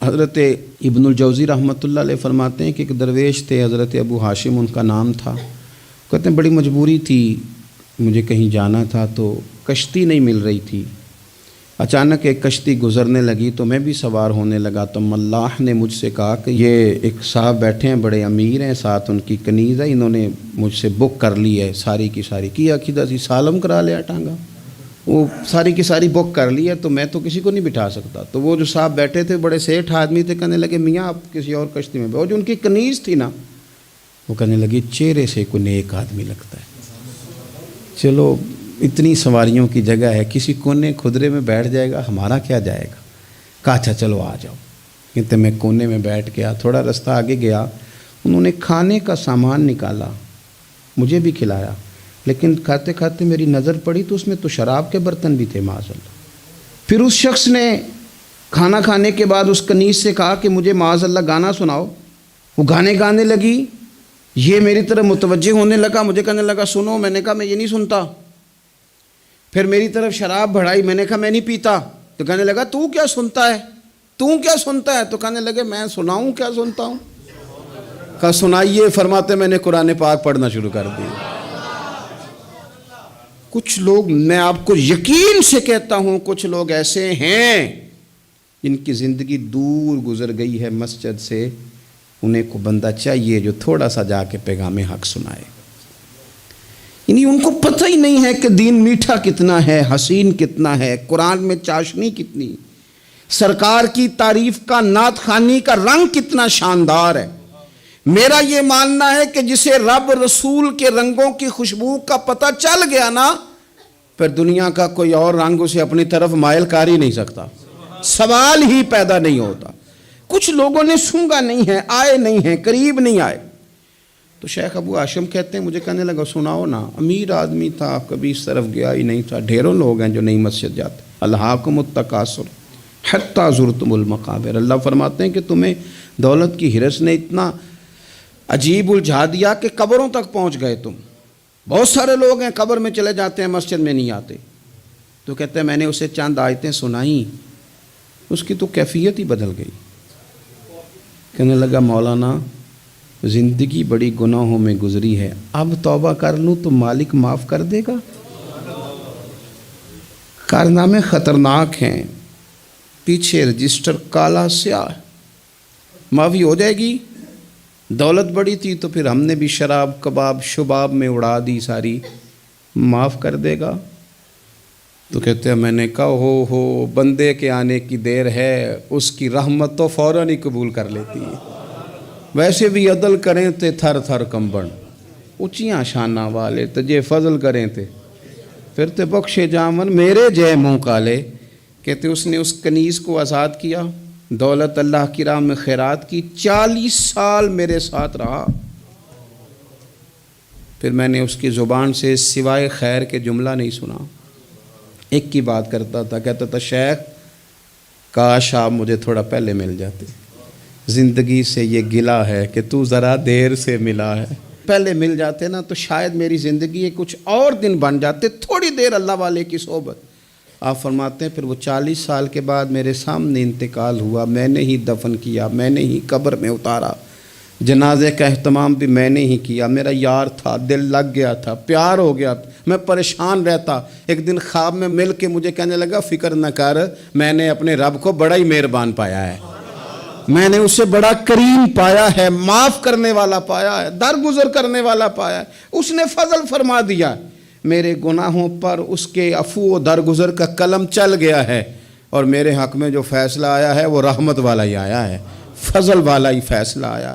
حضرت ابن الجوزی رحمۃ اللہ علیہ فرماتے ہیں کہ ایک درویش تھے، حضرت ابو ہاشم ان کا نام تھا۔ کہتے ہیں بڑی مجبوری تھی، مجھے کہیں جانا تھا تو کشتی نہیں مل رہی تھی۔ اچانک ایک کشتی گزرنے لگی تو میں بھی سوار ہونے لگا تو ملاح نے مجھ سے کہا کہ یہ ایک صاحب بیٹھے ہیں، بڑے امیر ہیں، ساتھ ان کی کنیز ہے، انہوں نے مجھ سے بک کر لی ہے ساری کی ساری، کیا کھدا سی سالم کرا لیا ٹانگا، وہ ساری کی ساری بک کر لی ہے تو میں تو کسی کو نہیں بٹھا سکتا۔ تو وہ جو صاحب بیٹھے تھے بڑے سیٹھ آدمی تھے، کہنے لگے میاں آپ کسی اور کشتی میں بیٹھو۔ جو ان کی کنیز تھی نا وہ کہنے لگی چہرے سے کوئی نیک آدمی لگتا ہے، چلو اتنی سواریوں کی جگہ ہے، کسی کونے کھدرے میں بیٹھ جائے گا، ہمارا کیا جائے گا۔ کہا اچھا چلو آ جاؤ۔ کہتے میں کونے میں بیٹھ گیا، تھوڑا رستہ آگے گیا، انہوں نے کھانے کا سامان نکالا، مجھے بھی کھلایا، لیکن کھاتے کھاتے میری نظر پڑی تو اس میں تو شراب کے برتن بھی تھے معاذ اللہ۔ پھر اس شخص نے کھانا کھانے کے بعد اس کنیز سے کہا کہ مجھے معاذ اللہ گانا سناؤ۔ وہ گانے گانے لگی، یہ میری طرف متوجہ ہونے لگا، مجھے کہنے لگا سنو، میں نے کہا میں یہ نہیں سنتا۔ پھر میری طرف شراب بڑھائی، میں نے کہا میں نہیں پیتا۔ تو کہنے لگا تو کیا سنتا ہے، تو کیا سنتا ہے؟ تو کہنے لگے میں سناؤں کیا سنتا ہوں؟ کہا سنائیے۔ فرماتے میں نے قرآن پاک پڑھنا شروع کر دی۔ کچھ لوگ، میں آپ کو یقین سے کہتا ہوں، کچھ لوگ ایسے ہیں جن کی زندگی دور گزر گئی ہے مسجد سے، انہیں کو بندہ چاہیے جو تھوڑا سا جا کے پیغام حق سنائے۔ یعنی ان کو پتہ ہی نہیں ہے کہ دین میٹھا کتنا ہے، حسین کتنا ہے، قرآن میں چاشنی کتنی، سرکار کی تعریف کا، نعت خوانی کا رنگ کتنا شاندار ہے۔ میرا یہ ماننا ہے کہ جسے رب رسول کے رنگوں کی خوشبو کا پتہ چل گیا نا، پھر دنیا کا کوئی اور رنگ اسے اپنی طرف مائل کر ہی نہیں سکتا، سوال ہی پیدا نہیں ہوتا۔ کچھ لوگوں نے سونگا نہیں ہے، آئے نہیں ہیں، قریب نہیں آئے۔ تو شیخ ابو ہاشم کہتے ہیں مجھے کہنے لگا سناؤ نا، امیر آدمی تھا، کبھی اس طرف گیا ہی نہیں تھا۔ ڈھیروں لوگ ہیں جو نہیں مسجد جاتے۔ الہاکم التکاثر حتی زرتم المقابر، اللہ فرماتے ہیں کہ تمہیں دولت کی ہرس نے اتنا عجیب الجھا دیا کہ قبروں تک پہنچ گئے تم۔ بہت سارے لوگ ہیں قبر میں چلے جاتے ہیں، مسجد میں نہیں آتے۔ تو کہتے ہیں میں نے اسے چند آیتیں سنائیں، اس کی تو کیفیت ہی بدل گئی۔ کہنے لگا مولانا زندگی بڑی گناہوں میں گزری ہے، اب توبہ کر لوں تو مالک معاف کر دے گا۔ کارنامے خطرناک ہیں، پیچھے رجسٹر کالا سیاہ، معافی ہو جائے گی۔ دولت بڑی تھی تو پھر ہم نے بھی شراب کباب شباب میں اڑا دی ساری، معاف کر دے گا۔ تو کہتے ہیں میں نے کہا ہو بندے کے آنے کی دیر ہے، اس کی رحمت تو فوراً ہی قبول کر لیتی ہے۔ ویسے بھی عدل کریں تے تھر تھر کمبن، اونچیاں شانہ والے تجھے فضل کریں تے پھر تے بخشے جامن میرے جے منہ کالے۔ کہتے اس نے اس کنیز کو آزاد کیا، دولت اللہ کی راہ میں خیرات کی، 40 سال میرے ساتھ رہا۔ پھر میں نے اس کی زبان سے سوائے خیر کے جملہ نہیں سنا۔ ایک کی بات کرتا تھا، کہتا تھا شیخ کاش آپ مجھے تھوڑا پہلے مل جاتے، زندگی سے یہ گلہ ہے کہ تو ذرا دیر سے ملا ہے، پہلے مل جاتے نا تو شاید میری زندگی کچھ اور دن بن جاتے، تھوڑی دیر اللہ والے کی صحبت۔ آپ فرماتے ہیں پھر وہ 40 سال کے بعد میرے سامنے انتقال ہوا، میں نے ہی دفن کیا، میں نے ہی قبر میں اتارا، جنازے کا اہتمام بھی میں نے ہی کیا۔ میرا یار تھا، دل لگ گیا تھا، پیار ہو گیا تھا، میں پریشان رہتا۔ ایک دن خواب میں مل کے مجھے کہنے لگا فکر نہ کر، میں نے اپنے رب کو بڑا ہی مہربان پایا ہے، میں نے اسے بڑا کریم پایا ہے، معاف کرنے والا پایا ہے، درگزر کرنے والا پایا ہے۔ اس نے فضل فرما دیا، میرے گناہوں پر اس کے عفو و درگزر کا قلم چل گیا ہے، اور میرے حق میں جو فیصلہ آیا ہے وہ رحمت والا ہی آیا ہے، فضل والا ہی فیصلہ آیا ہے۔